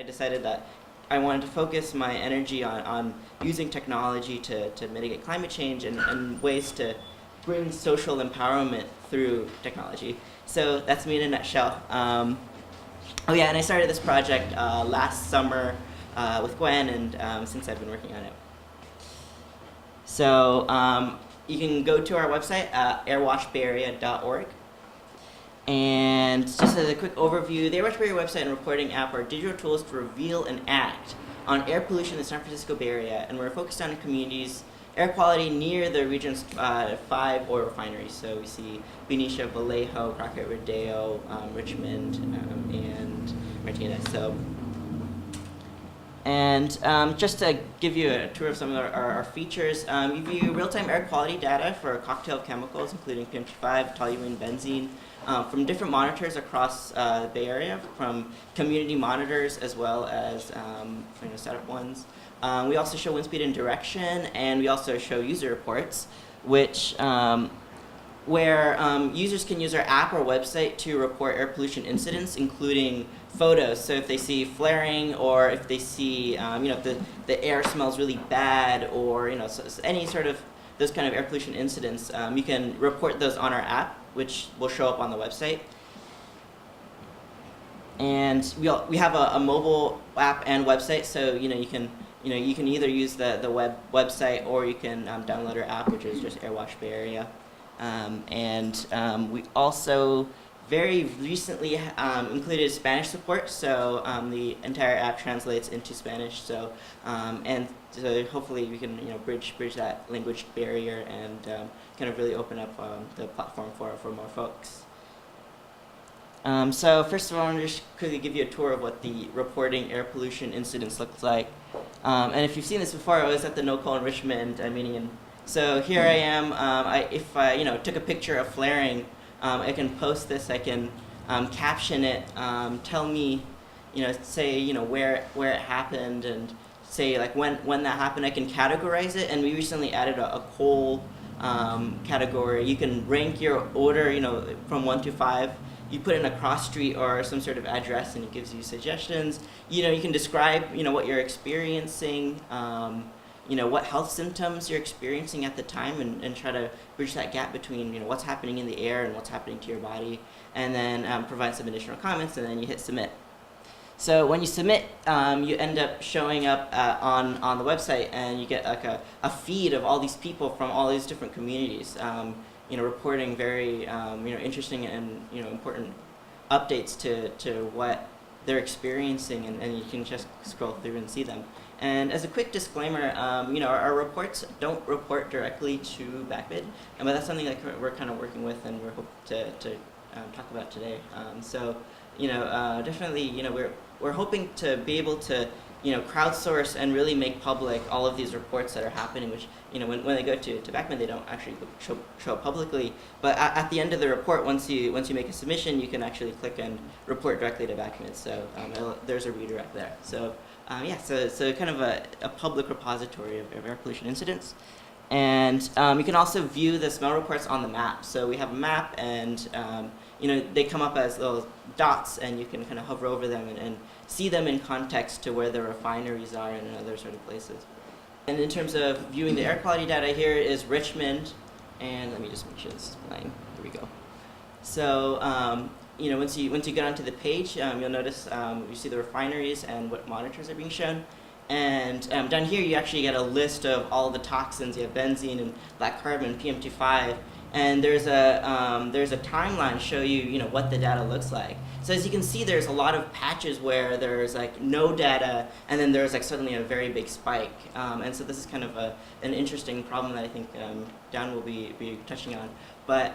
I decided that I wanted to focus my energy on using technology to mitigate climate change and ways to bring social empowerment through technology. So that's me in a nutshell. Oh yeah, and I started this project last summer with Gwen, and since I've been working on it. So you can go to our website, AirWatchBayArea.org. And just as a quick overview, the AirWatchBayArea website and reporting app are digital tools to reveal and act on air pollution in the San Francisco Bay Area, and we're focused on communities, air quality near the region's 5 oil refineries. So we see Benicia, Vallejo, Crockett, Rodeo, Richmond, and Martinez. And just to give you a tour of some of our features, we view real-time air quality data for a cocktail of chemicals, including PM2.5, toluene, benzene, from different monitors across the Bay Area, from community monitors as well as setup ones. We also show wind speed and direction, and we also show user reports, which where users can use our app or website to report air pollution incidents, including photos. So if they see flaring, or if they see, if the air smells really bad, or so any sort of those kind of air pollution incidents, you can report those on our app, which will show up on the website. And we have a mobile app and website, so you can either use the website, or you can download our app, which is just AirWatch Bay Area. We also very recently included Spanish support, so the entire app translates into Spanish. So so hopefully we can bridge that language barrier and kind of really open up the platform for more folks. So first of all, I want to just quickly give you a tour of what the reporting air pollution incidents looks like. And if you've seen this before, I was at the NOCO in Richmond meeting, and so here I am. If I took a picture of flaring, I can post this. I can caption it, tell me, say where it happened, and say like when that happened. I can categorize it, and we recently added a coal category. You can rank your order, from 1 to 5. You put in a cross street or some sort of address, and it gives you suggestions. You can describe what you're experiencing. What health symptoms you're experiencing at the time, and try to bridge that gap between what's happening in the air and what's happening to your body, and then provide some additional comments, and then you hit submit. So when you submit, you end up showing up on the website, and you get like a feed of all these people from all these different communities, reporting very interesting and important updates to what they're experiencing, and you can just scroll through and see them. And as a quick disclaimer, our reports don't report directly to BACMID, but that's something that we're kind of working with, and we're hoping to talk about today. Definitely, we're hoping to be able to crowdsource and really make public all of these reports that are happening, which when they go to BACMID, they don't actually show up publicly. But at the end of the report, once you make a submission, you can actually click and report directly to BACMID. So there's a redirect there. So so kind of a public repository of air pollution incidents. And you can also view the smell reports on the map. So we have a map, and they come up as little dots, and you can kind of hover over them and see them in context to where the refineries are and other sort of places. And in terms of viewing the air quality data, here is Richmond, and let me just make sure this is playing. Here we go. So once you get onto the page, you'll notice you see the refineries and what monitors are being shown. And down here, you actually get a list of all the toxins. You have benzene and black carbon, PM2.5, and there's a timeline to show you what the data looks like. So as you can see, there's a lot of patches where there's like no data, and then there's like suddenly a very big spike. And so this is kind of an interesting problem that I think Dan will be touching on. But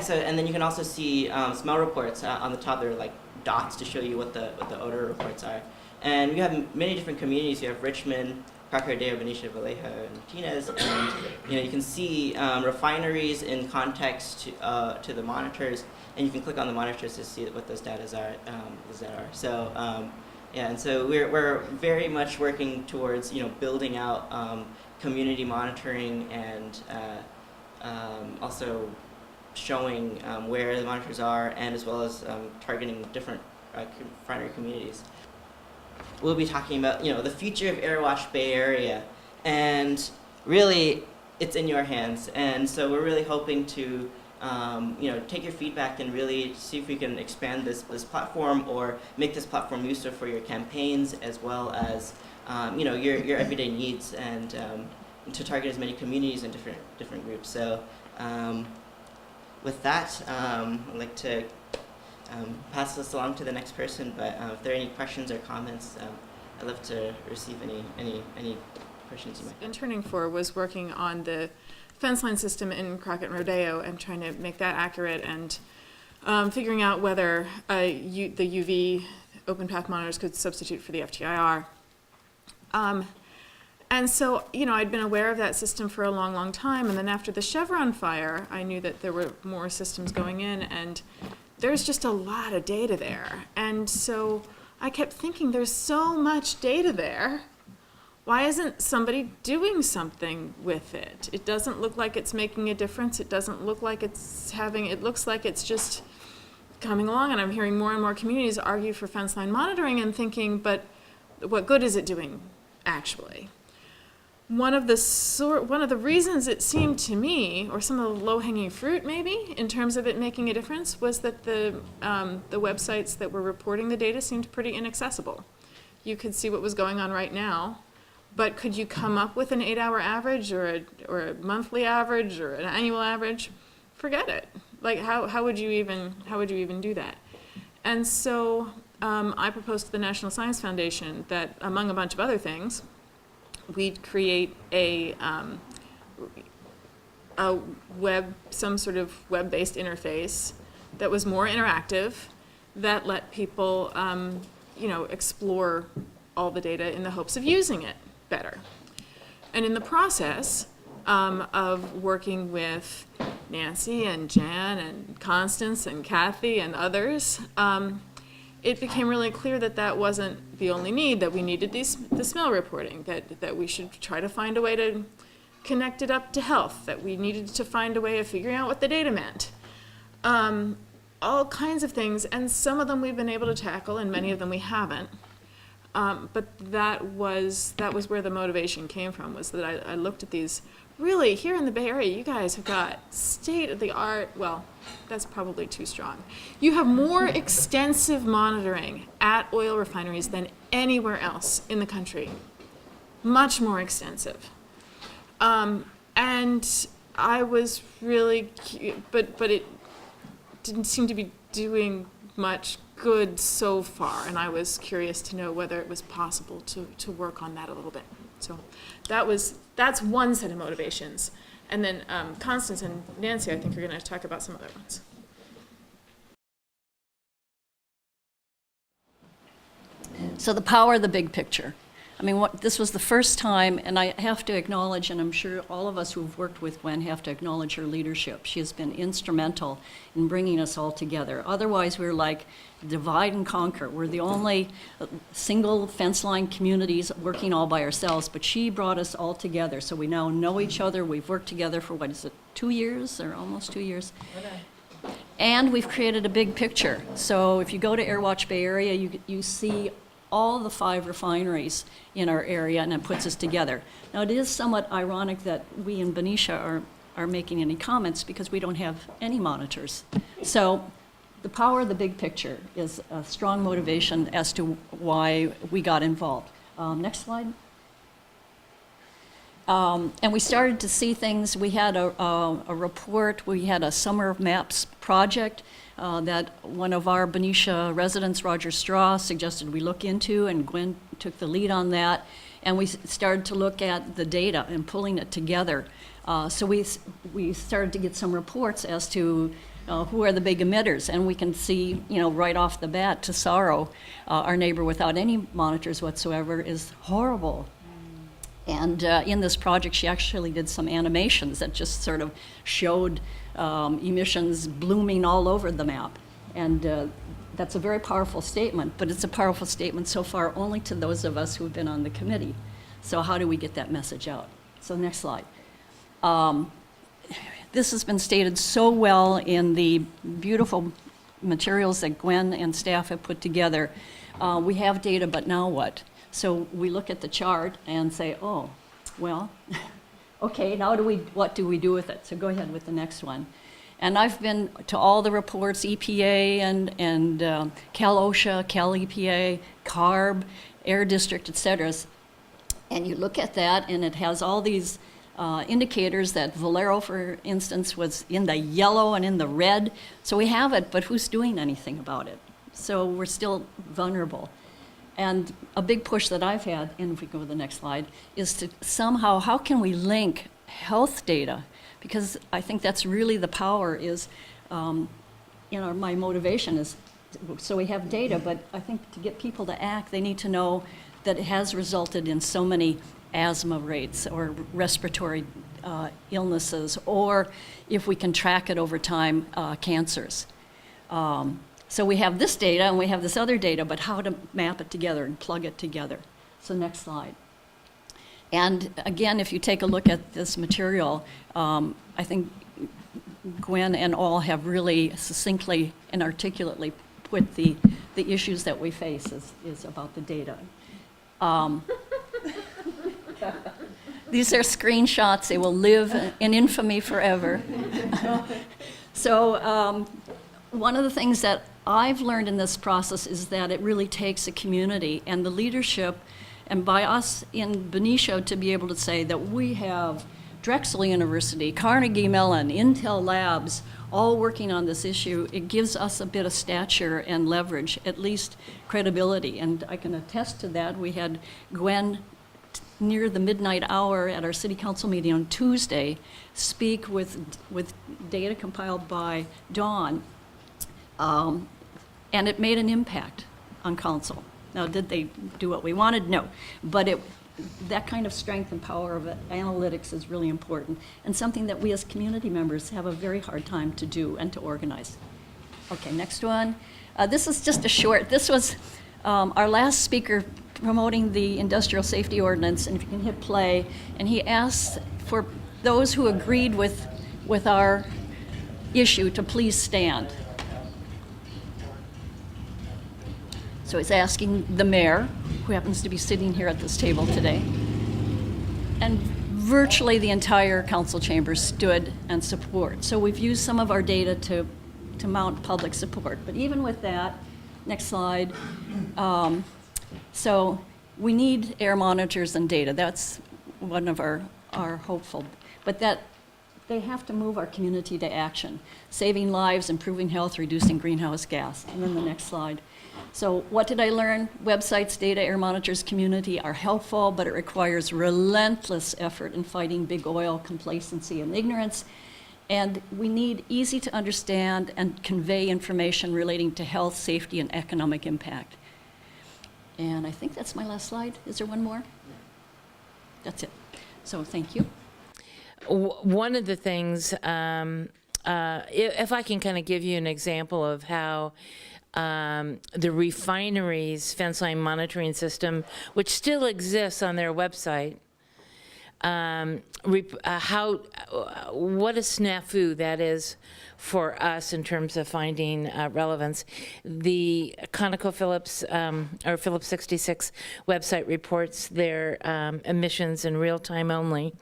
so and then you can also see smell reports on the top. There are like dots to show you what the odor reports are. And we have many different communities. You have Richmond, Crockett, Rodeo, Benicia, Vallejo, and Martinez, and you can see refineries in context to the monitors, and you can click on the monitors to see what those data are. So and so we're very much working towards building out community monitoring, and also showing where the monitors are, and as well as targeting different refinery communities. we'll be talking about, the future of AirWatch Bay Area. And really, it's in your hands. And so we're really hoping to, take your feedback and really see if we can expand this platform or make this platform useful for your campaigns as well as, your everyday needs and to target as many communities and different groups. So with that, I'd like to pass this along to the next person, but if there are any questions or comments, I'd love to receive any questions you might have. Interning for was working on the fence line system in Crockett Rodeo and trying to make that accurate and figuring out whether the UV open path monitors could substitute for the FTIR. And so, I'd been aware of that system for a long, long time, and then after the Chevron fire, I knew that there were more systems going in, and there's just a lot of data there. And so I kept thinking, there's so much data there. Why isn't somebody doing something with it? It doesn't look like it's making a difference. It doesn't look like it looks like it's just coming along, and I'm hearing more and more communities argue for fence line monitoring and thinking, but what good is it doing, actually? One of the reasons it seemed to me, or some of the low-hanging fruit maybe, in terms of it making a difference, was that the websites that were reporting the data seemed pretty inaccessible. You could see what was going on right now, but could you come up with an 8-hour average or a monthly average or an annual average? Forget it. Like how would you even do that? And so I proposed to the National Science Foundation that, among a bunch of other things, we'd create some sort of web-based interface that was more interactive, that let people, explore all the data in the hopes of using it better. And in the process of working with Nancy and Jan and Constance and Kathy and others, it became really clear that that wasn't the only need, that we needed the smell reporting, that we should try to find a way to connect it up to health, that we needed to find a way of figuring out what the data meant. All kinds of things, and some of them we've been able to tackle, and many of them we haven't. But that was where the motivation came from, was that I looked at these. Really, here in the Bay Area, you guys have got state-of-the-art, well, that's probably too strong. You have more extensive monitoring at oil refineries than anywhere else in the country. Much more extensive. And I was really, but it didn't seem to be doing much good so far, and I was curious to know whether it was possible to work on that a little bit. So that's one set of motivations. And then Constance and Nancy, I think, are going to talk about some other ones. So the power of the big picture. I mean, this was the first time, and I have to acknowledge, and I'm sure all of us who've worked with Gwen have to acknowledge her leadership. She has been instrumental in bringing us all together. Otherwise, we're like divide and conquer. We're the only single fence line communities working all by ourselves, but she brought us all together. So we now know each other. We've worked together for, 2 years or almost 2 years? Okay. And we've created a big picture. So if you go to AirWatch Bay Area, you see all the 5 refineries in our area, and it puts us together. Now, it is somewhat ironic that we in Benicia are making any comments because we don't have any monitors. So the power of the big picture is a strong motivation as to why we got involved. Next slide. And we started to see things. We had a report. We had a Summer of Maps project that one of our Benicia residents, Roger Straw, suggested we look into, and Gwen took the lead on that. And we started to look at the data and pulling it together. So we started to get some reports as to who are the big emitters, and we can see, right off the bat, Tesoro, our neighbor without any monitors whatsoever, is horrible. And in this project, she actually did some animations that just sort of showed emissions blooming all over the map. And that's a very powerful statement, but it's a powerful statement so far only to those of us who have been on the committee. So how do we get that message out? So next slide. This has been stated so well in the beautiful materials that Gwen and staff have put together, we have data, but now what? So we look at the chart and say, oh, well, okay, now what do we do with it? So go ahead with the next one. And I've been to all the reports, EPA and Cal OSHA, Cal EPA, CARB, Air District, et cetera. And you look at that, and it has all these indicators that Valero, for instance, was in the yellow and in the red. So we have it, but who's doing anything about it? So we're still vulnerable. And a big push that I've had, and if we go to the next slide, is to somehow, how can we link health data? Because I think that's really the power is, my motivation is, so we have data, but I think to get people to act, they need to know that it has resulted in so many asthma rates or respiratory illnesses, or if we can track it over time, cancers. So we have this data and we have this other data, but how to map it together and plug it together. So next slide. And again, if you take a look at this material, I think Gwen and all have really succinctly and articulately put the issues that we face is about the data. These are screenshots. They will live in infamy forever. So one of the things that I've learned in this process is that it really takes a community and the leadership, and by us in Benicio to be able to say that we have Drexel University, Carnegie Mellon, Intel Labs, all working on this issue, it gives us a bit of stature and leverage, at least credibility. And I can attest to that. We had Gwen near the midnight hour at our city council meeting on Tuesday speak with data compiled by Dawn, and it made an impact on council. Now, did they do what we wanted? No, but that kind of strength and power of analytics is really important, and something that we as community members have a very hard time to do and to organize. Okay, next one. This is just a short, this was our last speaker promoting the industrial safety ordinance, and if you can hit play, and he asked for those who agreed with our issue to please stand. So he's asking the mayor, who happens to be sitting here at this table today, and virtually the entire council chamber stood and support. So we've used some of our data to mount public support. But even with that, next slide, so we need air monitors and data. That's one of our hopeful, but that they have to move our community to action, saving lives, improving health, reducing greenhouse gas. And then the next slide. So what did I learn? Websites, data, air monitors, community are helpful, but it requires relentless effort in fighting big oil, complacency, and ignorance. And we need easy to understand and convey information relating to health, safety, and economic impact. And I think that's my last slide. Is there one more? That's it. So thank you. One of the things, if I can kind of give you an example of how the refinery's fence line monitoring system, which still exists on their website, what a snafu that is for us in terms of finding relevance. The ConocoPhillips or Phillips 66 website reports their emissions in real time only.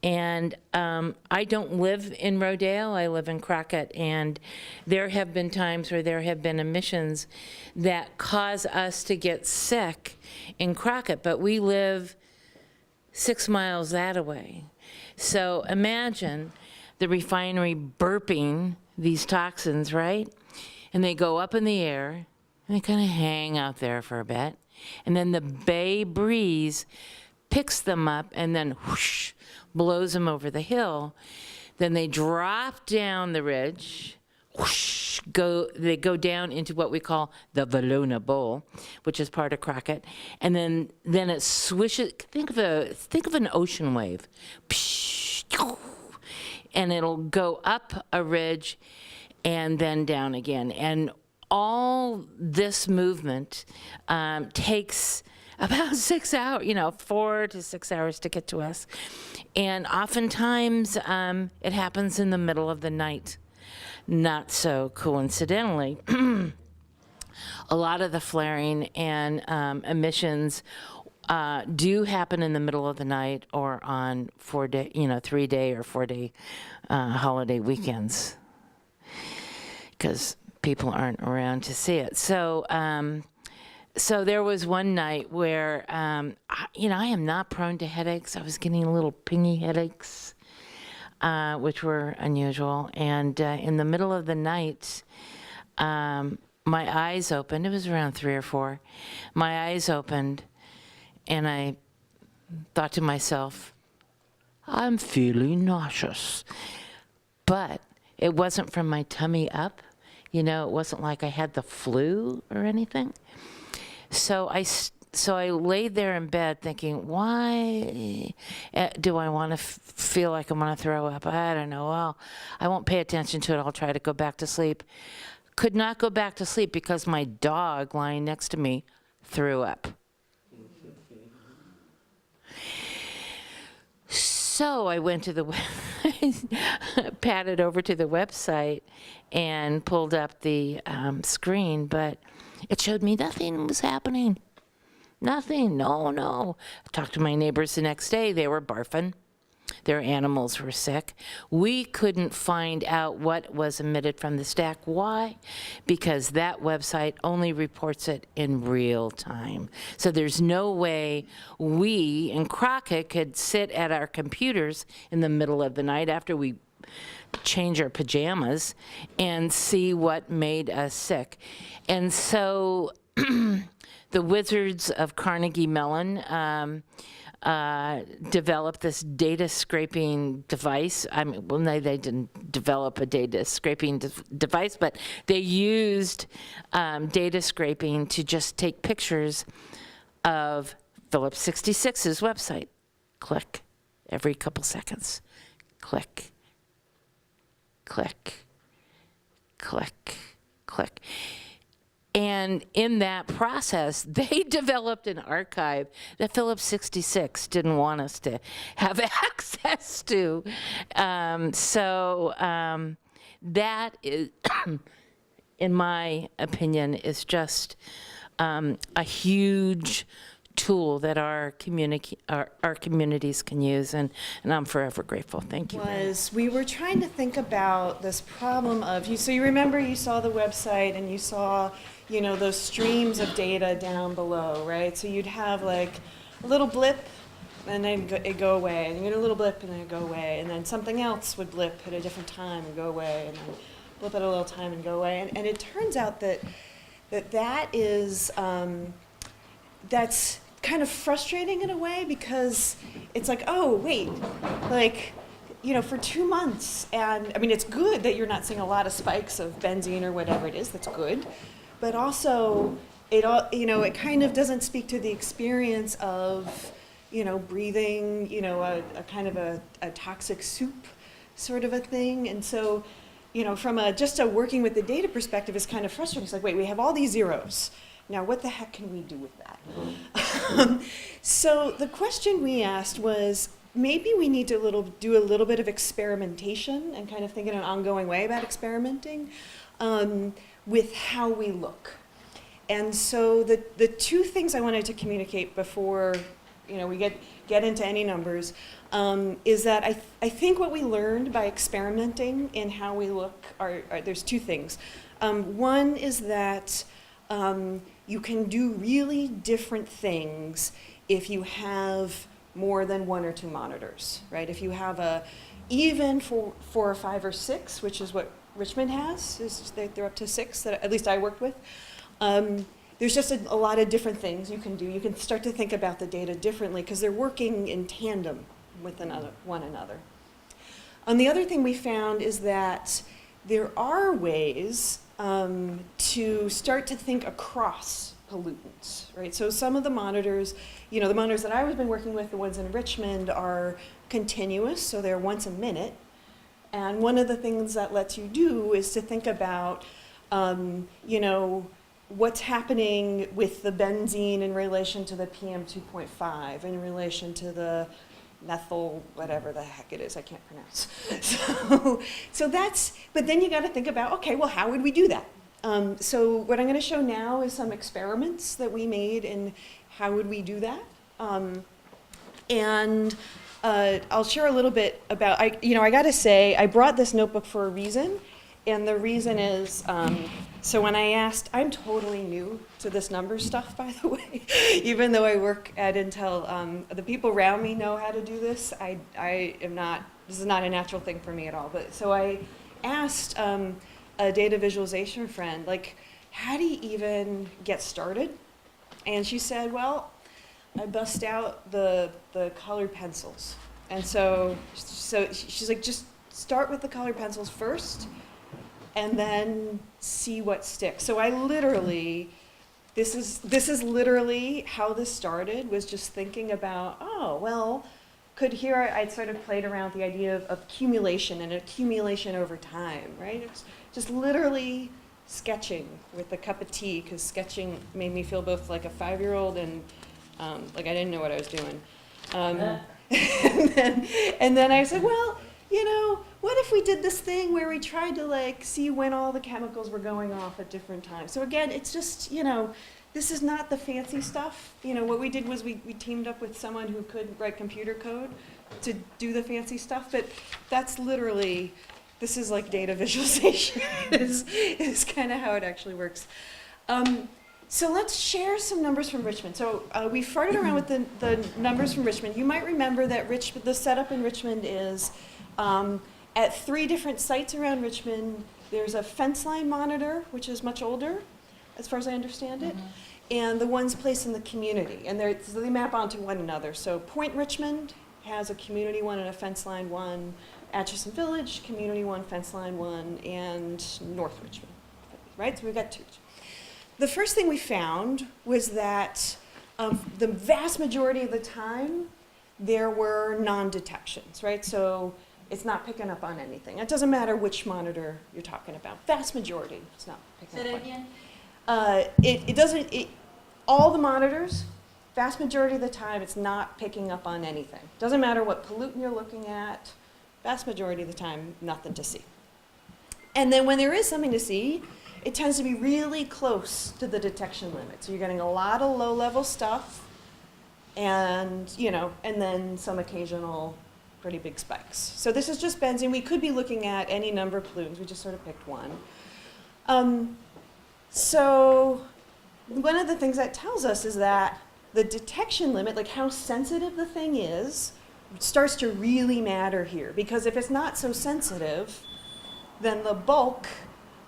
And I don't live in Rodale, I live in Crockett, and there have been times where there have been emissions that cause us to get sick in Crockett, but we live 6 miles that away. So imagine the refinery burping these toxins, right? And they go up in the air, and they kind of hang out there for a bit. And then the bay breeze picks them up and then whoosh, blows them over the hill. Then they drop down the ridge, whoosh, they go down into what we call the Valona Bowl, which is part of Crockett, and then it swishes. Think of an ocean wave, and it'll go up a ridge and then down again. And all this movement takes about 6 hours, 4 to 6 hours to get to us. And oftentimes it happens in the middle of the night. not so coincidentally, a lot of the flaring and emissions do happen in the middle of the night or on 3-day or 4-day holiday weekends, because people aren't around to see it. So, so there was one night where, I am not prone to headaches. I was getting little pingy headaches, which were unusual. And in the middle of the night, my eyes opened. It was around 3 or 4. My eyes opened, and I thought to myself, I'm feeling nauseous. But it wasn't from my tummy up. It wasn't like I had the flu or anything. So I laid there in bed thinking, why do I want to feel like I want to throw up? I don't know. Well, I won't pay attention to it. I'll try to go back to sleep. Could not go back to sleep because my dog lying next to me threw up. So I went to the padded over to the website and pulled up the screen, but it showed me nothing was happening. Nothing, no. I talked to my neighbors the next day. They were barfing. Their animals were sick. We couldn't find out what was emitted from the stack. Why? Because that website only reports it in real time. So there's no way we in Crockett could sit at our computers in the middle of the night after we change our pajamas and see what made us sick. And so the wizards of Carnegie Mellon developed this data scraping device. They didn't develop a data scraping device, but they used data scraping to just take pictures of Phillips 66's website. Click every couple seconds. Click, click, click, click. And in that process, they developed an archive that Phillips 66 didn't want us to have access to. That is, in my opinion, is just a huge tool that our communities can use, and I'm forever grateful. Thank you. We were trying to think about this problem of so you remember you saw the website and you saw those streams of data down below, right? So you'd have like a little blip and then it'd go away, and you get a little blip and then it'd go away, and then something else would blip at a different time and go away, and then blip at a little time and go away. And it turns out that is that's kind of frustrating in a way, because it's like, oh wait, like for 2 months, and I mean it's good that you're not seeing a lot of spikes of benzene or whatever it is. That's good. But also, it kind of doesn't speak to the experience of, breathing, a kind of a toxic soup sort of a thing. And so, from just a working with the data perspective is kind of frustrating. It's like, wait, we have all these zeros. Now, what the heck can we do with that? So the question we asked was, maybe we need to do a little bit of experimentation and kind of think in an ongoing way about experimenting. With how we look. And so the two things I wanted to communicate before we get into any numbers is that I think what we learned by experimenting in how we look are there's two things. One is that you can do really different things if you have more than 1 or 2 monitors, right? If you have even 4 or 5 or 6, which is what Richmond has, they're up to 6 that at least I worked with. There's just a lot of different things you can do. You can start to think about the data differently because they're working in tandem with one another. The other thing we found is that there are ways to start to think across pollutants, right? So some of the monitors, the monitors that I've been working with, the ones in Richmond, are continuous, so they're once a minute. And one of the things that lets you do is to think about, what's happening with the benzene in relation to the PM2.5, in relation to the, methyl, whatever the heck it is, I can't pronounce. So that's, but then you got to think about, okay, well, how would we do that? So what I'm going to show now is some experiments that we made and how would we do that. And I'll share a little bit about, I got to say, I brought this notebook for a reason. And the reason is, so when I asked, I'm totally new to this number stuff, by the way, even though I work at Intel, the people around me know how to do this. I am not, this is not a natural thing for me at all. But so I asked a data visualization friend, like, how do you even get started? And she said, well, I bust out the colored pencils. And so she's like, just start with the colored pencils first, and then see what sticks. So I literally, this is literally how this started, was just thinking about, oh, well, I'd sort of played around with the idea of accumulation and accumulation over time, right? It's just literally sketching with a cup of tea, because sketching made me feel both like a 5-year-old and like I didn't know what I was doing. And then I said, well, what if we did this thing where we tried to like see when all the chemicals were going off at different times? So again, it's just, this is not the fancy stuff. What we did was we teamed up with someone who could write computer code to do the fancy stuff, but that's literally, this is like data visualization is kind of how it actually works. So let's share some numbers from Richmond. So we farted around with the numbers from Richmond. You might remember that the setup in Richmond is at 3 different sites around Richmond. There's a fence line monitor, which is much older, as far as I understand it, and the ones placed in the community. And so they map onto one another. So Point Richmond has a community one and a fence line one. Atchison Village, community one, fence line one, and North Richmond, right? So we've got 2. The first thing we found was that the vast majority of the time, there were non-detections, right? So it's not picking up on anything. It doesn't matter which monitor you're talking about. Vast majority, it's not picking up on anything. It doesn't, all the monitors, vast majority of the time, it's not picking up on anything. Doesn't matter what pollutant you're looking at, vast majority of the time, nothing to see. And then when there is something to see, it tends to be really close to the detection limit. So you're getting a lot of low-level stuff, and and then some occasional pretty big spikes. So this is just benzene. We could be looking at any number of pollutants. We just sort of picked one. So one of the things that tells us is that the detection limit, like how sensitive the thing is, starts to really matter here. Because if it's not so sensitive, then the bulk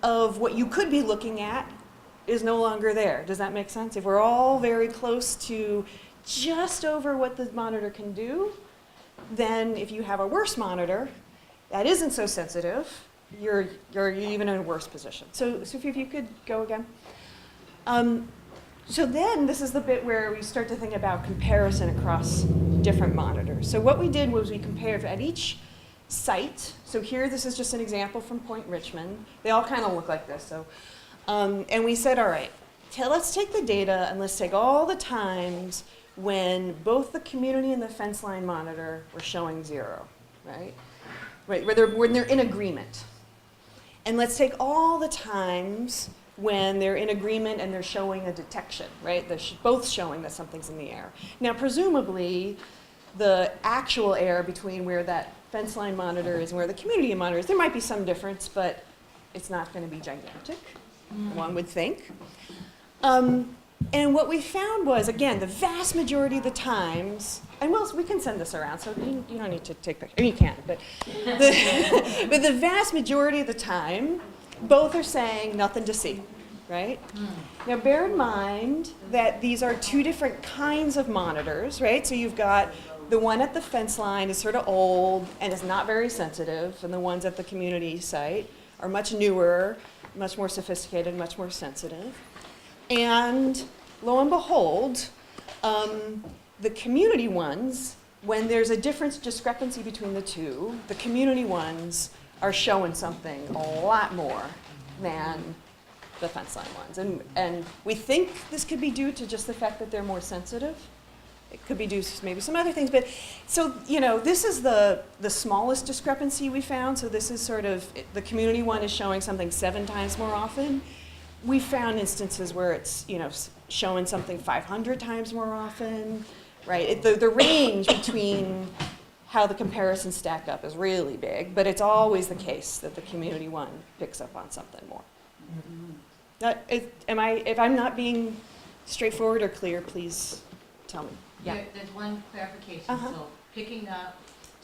of what you could be looking at is no longer there. Does that make sense? If we're all very close to just over what the monitor can do, then if you have a worse monitor that isn't so sensitive, you're even in a worse position. So Sophie, if you could go again. So then this is the bit where we start to think about comparison across different monitors. So what we did was we compared at each site. So here, this is just an example from Point Richmond. They all kind of look like this. So, and we said, all right, let's take the data and let's take all the times when both the community and the fence line monitor were showing 0, right? Right, when they're in agreement. And let's take all the times when they're in agreement and they're showing a detection, right? They're both showing that something's in the air. Now, presumably, the actual air between where that fence line monitor is and where the community monitor is, there might be some difference, but it's not going to be gigantic, one would think. And what we found was, again, the vast majority of the times, and we can send this around, so you don't need to take pictures. I mean, you can, but the vast majority of the time, both are saying nothing to see, right? Now, bear in mind that these are 2 different kinds of monitors, right? So you've got the one at the fence line is sort of old and is not very sensitive, and the ones at the community site are much newer, much more sophisticated, much more sensitive. And lo and behold, the community ones, when there's a discrepancy between the 2, the community ones are showing something a lot more than the fence line ones. And we think this could be due to just the fact that they're more sensitive. It could be due to maybe some other things, but so, this is the smallest discrepancy we found. So this is sort of, the community one is showing something 7 times more often. We found instances where it's, showing something 500 times more often, right? The range between how the comparisons stack up is really big, but it's always the case that the community one picks up on something more. If I'm not being straightforward or clear, please tell me. Yeah. There's one clarification. Uh-huh. So picking up,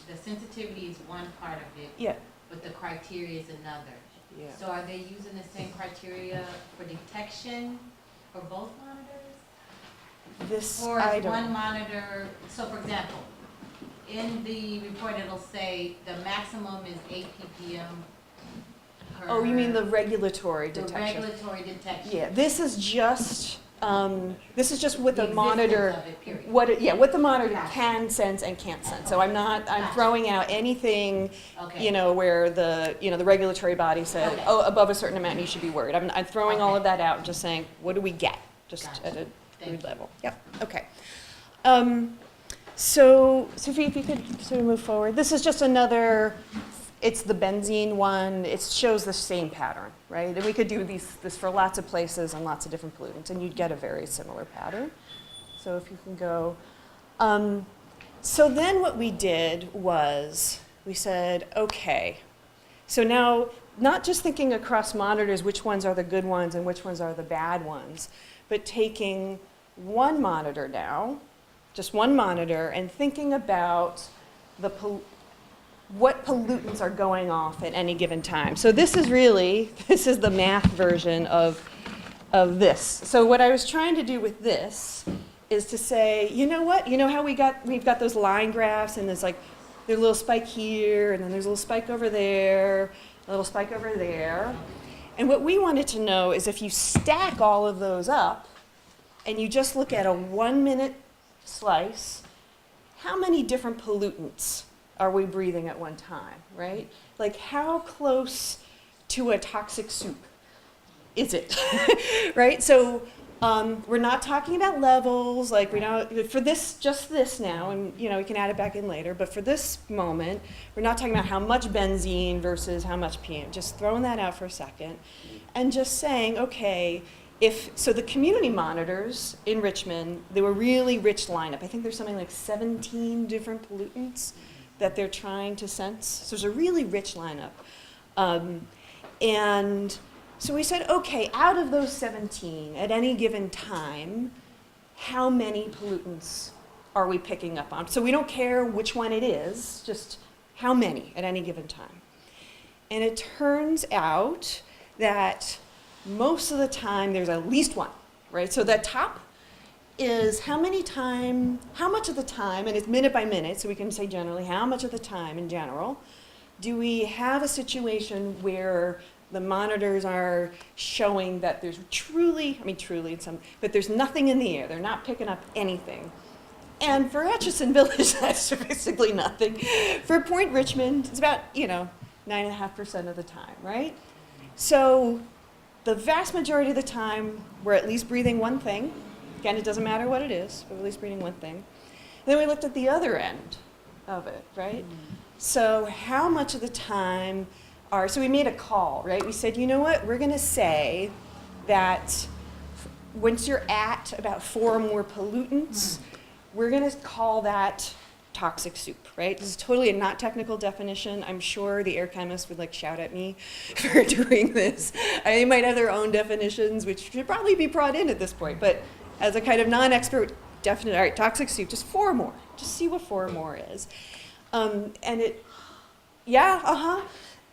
the sensitivity is one part of it, Yeah. but the criteria is another. Yeah. So are they using the same criteria for detection for both monitors? This, Or I is don't. one monitor, so for example, in the report it'll say the maximum is 8 ppm per. Oh, you mean the regulatory The detection? regulatory detection. Yeah, this is just what the The monitor, existence of it, period. what the monitor Gotcha. can sense and can't sense. So I'm Gotcha. throwing out anything, Okay. where the regulatory body said, Okay. oh, above a certain amount you should be worried. I'm throwing all Okay. of that out and just saying, what do we get? Just Gotcha. at a Thank crude you. level. Yep, okay. So Sophie, if you could sort of move forward. This is just another, it's the benzene one. It shows the same pattern, right? And we could do this for lots of places and lots of different pollutants, and you'd get a very similar pattern. So if you can go. So then what we did was we said, okay, so now not just thinking across monitors, which ones are the good ones and which ones are the bad ones, but taking one monitor now, just one monitor, and thinking about what pollutants are going off at any given time. So this is the math version of this. So what I was trying to do with this is to say, you know what? You know how we've got those line graphs, and there's a little spike here, and then there's a little spike over there, a little spike over there. And what we wanted to know is if you stack all of those up, and you just look at a 1-minute slice, how many different pollutants are we breathing at one time, right? Like how close to a toxic soup is it, right? So we're not talking about levels, like we know, for just this now, and we can add it back in later, but for this moment, we're not talking about how much benzene versus how much PM, just throwing that out for a second, and just saying, okay, so the community monitors in Richmond, they were really rich lineup. I think there's something like 17 different pollutants that they're trying to sense. So there's a really rich lineup. And so we said, okay, out of those 17, at any given time, how many pollutants are we picking up on? So we don't care which one it is, just how many at any given time. And it turns out that most of the time there's at least one, right? So that top is how much of the time, and it's minute by minute, so we can say generally, how much of the time in general do we have a situation where the monitors are showing that there's truly, but there's nothing in the air. They're not picking up anything. And for Atchison Village, that's basically nothing. For Point Richmond, it's about, 9.5% of the time, right? So the vast majority of the time, we're at least breathing one thing. Again, it doesn't matter what it is, but we're at least breathing one thing. Then we looked at the other end of it, right? So how much of the time so we made a call, right? We said, you know what, we're gonna say that once you're at about 4 or more pollutants, we're gonna call that toxic soup, right? This is totally a not technical definition. I'm sure the air chemists would shout at me for doing this. They might have their own definitions, which should probably be brought in at this point, but as a kind of non-expert definition, all right, toxic soup, just 4 or more. Just see what 4 or more is.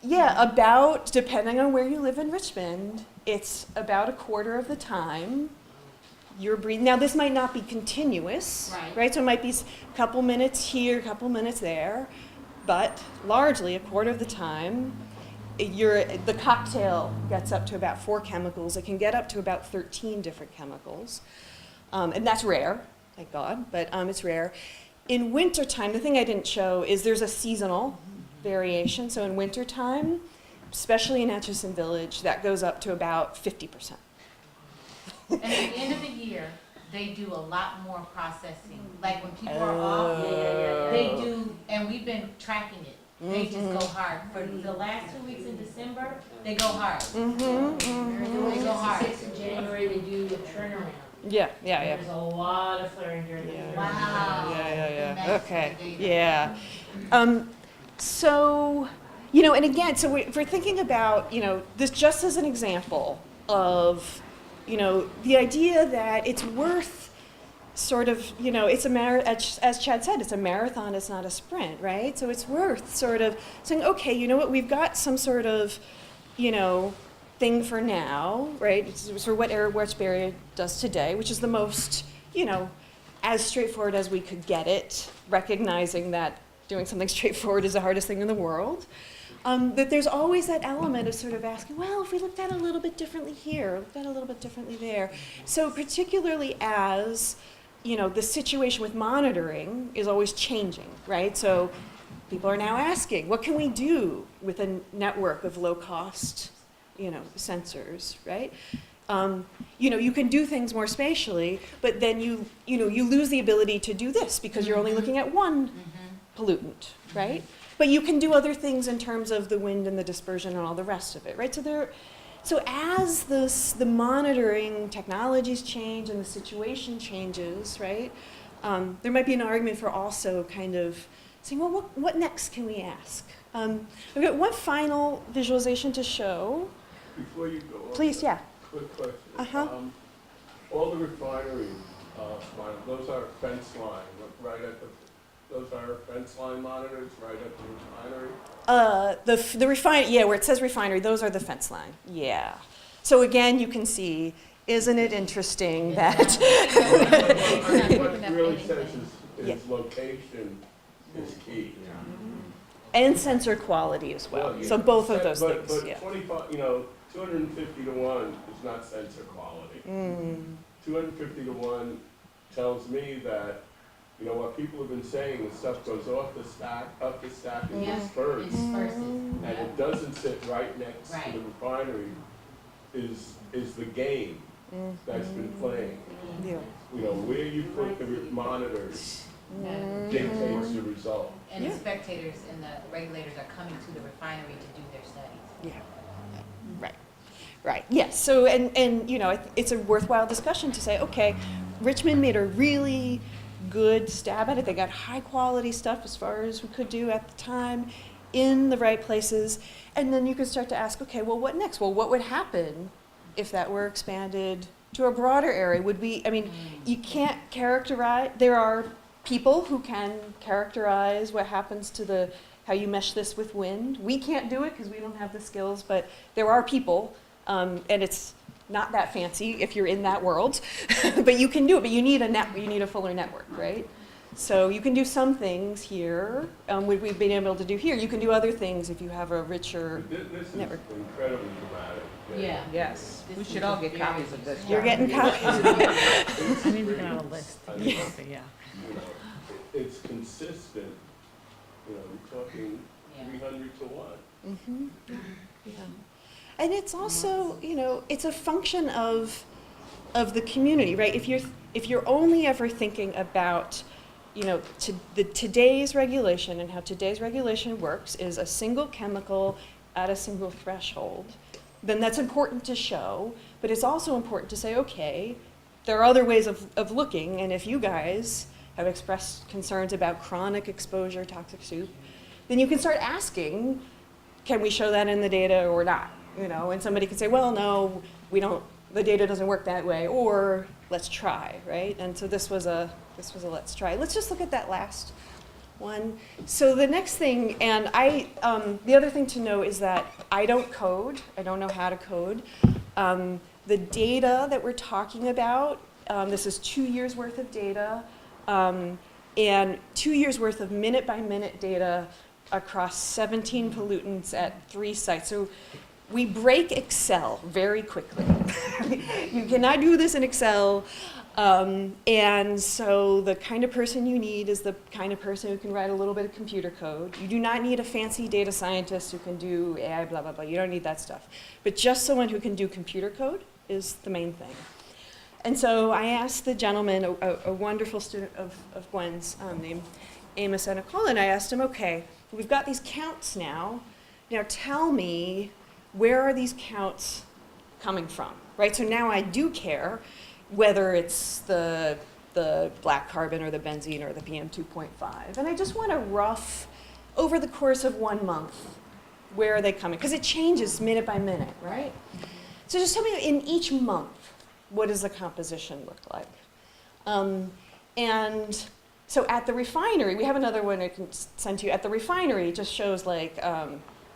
Yeah, about, depending on where you live in Richmond, it's about a quarter of the time you're breathing. Now, this might not be continuous, right? So it might be a couple minutes here, a couple minutes there, but largely a quarter of the time, the cocktail gets up to about 4 chemicals. It can get up to about 13 different chemicals, and that's rare, thank God, but it's rare. In wintertime, the thing I didn't show is there's a seasonal variation. So in wintertime, especially in Atchison Village, that goes up to about 50%. And at the end of the year, they do a lot more processing. Like when people are off, they do, and we've been tracking it. They just go hard. For the last 2 weeks in December, they go hard. They go hard. 6th of January, they do a turnaround. Yeah. There's a lot of flaring during the year. Wow. Yeah. Okay. Yeah. So, and again, so if we're thinking about, this just as an example of, the idea that it's worth sort of, it's as Chad said, it's a marathon, it's not a sprint, right? So it's worth sort of saying, okay, you know what, we've got some sort of, thing for now, right? It's sort of what AirWatchBayArea does today, which is the most, as straightforward as we could get it, recognizing that doing something straightforward is the hardest thing in the world. That there's always that element of sort of asking, well, if we looked at it a little bit differently here, looked at it a little bit differently there. So particularly as, the situation with monitoring is always changing, right? So people are now asking, what can we do with a network of low-cost, sensors, right? You can do things more spatially, but then you lose the ability to do this because you're only looking at one pollutant, right? But you can do other things in terms of the wind and the dispersion and all the rest of it, right? So as the monitoring technologies change and the situation changes, right? There might be an argument for also kind of saying, well, what next can we ask? We've got one final visualization to show. Before you go on, Please, yeah. quick question. Uh-huh. All the refineries, those are fence line, right at those are fence line monitors right at the refinery? The refinery, where it says refinery, those are the fence line. Yeah. So again, you can see, isn't it interesting that? What it really says is Yeah. location is key. And sensor quality as well. Yeah. So both of those But things, yeah. 25, 250 to 1 is not sensor quality. 250 to 1 tells me that, what people have been saying, the stuff goes off the stack, up the stack, and disperses. And it doesn't sit right next to the refinery is the game that's been playing. Yeah. Where you put the monitors dictates the result. And the spectators and the regulators are coming to the refinery to do their studies. Yeah. Right. Yes. So, and it's a worthwhile discussion to say, okay, Richmond made a really good stab at it. They got high quality stuff as far as we could do at the time in the right places. And then you can start to ask, okay, well, what next? Well, what would happen if that were expanded to a broader area? You can't characterize, there are people who can characterize what happens to how you mesh this with wind. We can't do it because we don't have the skills, but there are people, and it's not that fancy if you're in that world, but you can do it, but you need a fuller network, right? So you can do some things here, what we've been able to do here. You can do other things if you have a richer This network. is incredibly dramatic. Yeah. Yes, we should all get copies of this. You're getting copies. It's I mean, we can great. have a list. I mean, Yeah. It's consistent, we're talking 300 to 1. Yeah. And it's also, it's a function of the community, right? If you're only ever thinking about, today's regulation and how today's regulation works is a single chemical at a single threshold, then that's important to show, but it's also important to say, okay, there are other ways of looking, and if you guys have expressed concerns about chronic exposure, toxic soup, then you can start asking, can we show that in the data or not? And somebody can say, well, no, we don't, the data doesn't work that way, or let's try, right? And so this was a let's try. Let's just look at that last one. So the next thing, and the other thing to know is that I don't code. I don't know how to code. The data that we're talking about, this is 2 years worth of data, and 2 years worth of minute-by-minute data across 17 pollutants at 3 sites. So we break Excel very quickly. You cannot do this in Excel. And so the kind of person you need is the kind of person who can write a little bit of computer code. You do not need a fancy data scientist who can do AI, blah, blah, blah. You don't need that stuff. But just someone who can do computer code is the main thing. And so I asked the gentleman, a wonderful student of Gwen's, named Amos Enicola, and I asked him, okay, we've got these counts now. Now tell me, where are these counts coming from, right? So now I do care whether it's the black carbon or the benzene or the PM 2.5. And I just want a rough, over the course of 1 month, where are they coming? Because it changes minute by minute, right? So just tell me, in each month, what does the composition look like? And so at the refinery, we have another one I can send to you. At the refinery, it just shows like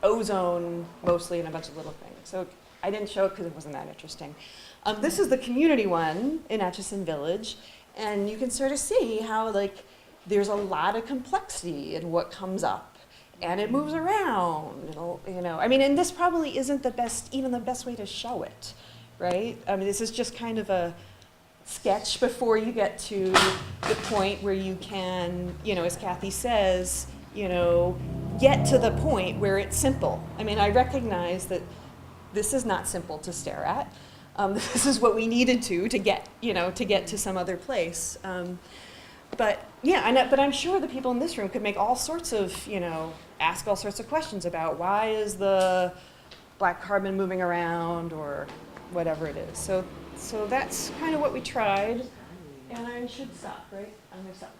ozone mostly and a bunch of little things. So I didn't show it because it wasn't that interesting. This is the community one in Atchison Village, and you can sort of see how like there's a lot of complexity in what comes up, and it moves around. You know, I mean, and this probably isn't the best, even the best way to show it, right? I mean, this is just kind of a sketch before you get to the point where you can, you know, as Kathy says, you know, get to the point where it's simple. I mean, I recognize that this is not simple to stare at. This is what we needed to get, you know, to get to some other place. But yeah, but I'm sure the people in this room could make all sorts of, you know, ask all sorts of questions about why is the black carbon moving around or whatever it is. So that's kind of what we tried, and I should stop, right? I'm gonna stop.